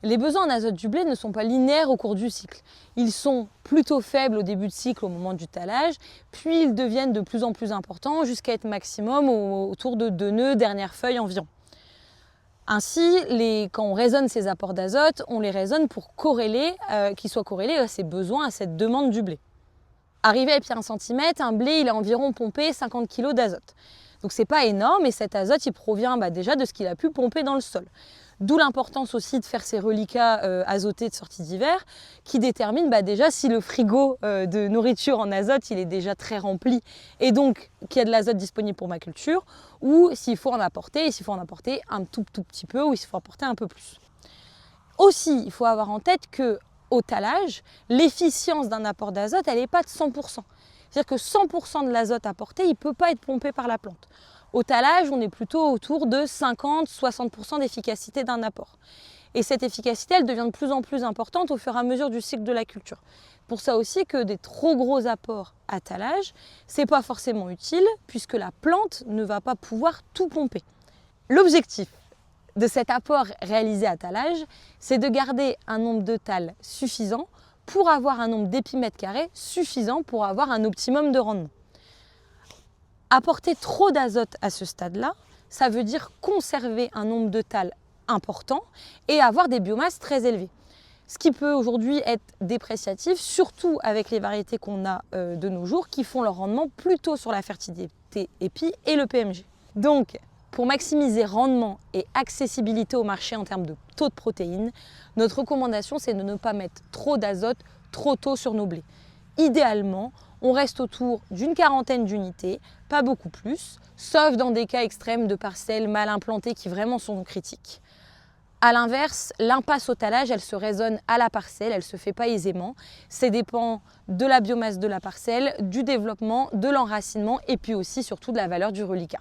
Les besoins en azote du blé ne sont pas linéaires au cours du cycle. Ils sont plutôt faibles au début de cycle au moment du talage, puis ils deviennent de plus en plus importants jusqu'à être maximum autour de 2 nœuds, dernière feuille environ. Ainsi, quand on raisonne ces apports d'azote, on les raisonne pour qu'ils soient corrélés à ces besoins, à cette demande du blé. Arrivé à pied 1 cm, un blé il a environ pompé 50 kg d'azote. Donc c'est pas énorme et cet azote il provient déjà de ce qu'il a pu pomper dans le sol. D'où l'importance aussi de faire ces reliquats azotés de sortie d'hiver qui déterminent déjà si le frigo de nourriture en azote il est déjà très rempli et donc qu'il y a de l'azote disponible pour ma culture ou s'il faut en apporter et s'il faut en apporter un tout petit peu ou s'il faut apporter un peu plus. Aussi, il faut avoir en tête que au talage, l'efficience d'un apport d'azote elle n'est pas de 100%. C'est-à-dire que 100% de l'azote apporté il ne peut pas être pompé par la plante. Au talage, on est plutôt autour de 50-60% d'efficacité d'un apport. Et cette efficacité, elle devient de plus en plus importante au fur et à mesure du cycle de la culture. Pour ça aussi que des trop gros apports à talage, ce n'est pas forcément utile puisque la plante ne va pas pouvoir tout pomper. L'objectif de cet apport réalisé à talage, c'est de garder un nombre de tales suffisant pour avoir un nombre d'épimètres carrés suffisant pour avoir un optimum de rendement. Apporter trop d'azote à ce stade-là, ça veut dire conserver un nombre de tales important et avoir des biomasses très élevées. Ce qui peut aujourd'hui être dépréciatif, surtout avec les variétés qu'on a de nos jours qui font leur rendement plutôt sur la fertilité épi et le PMG. Donc, pour maximiser rendement et accessibilité au marché en termes de taux de protéines, notre recommandation c'est de ne pas mettre trop d'azote trop tôt sur nos blés. Idéalement, on reste autour d'une 40aine d'unités, pas beaucoup plus, sauf dans des cas extrêmes de parcelles mal implantées qui vraiment sont critiques. A l'inverse, l'impasse au talage, elle se raisonne à la parcelle, elle ne se fait pas aisément. Ça dépend de la biomasse de la parcelle, du développement, de l'enracinement et puis aussi surtout de la valeur du reliquat.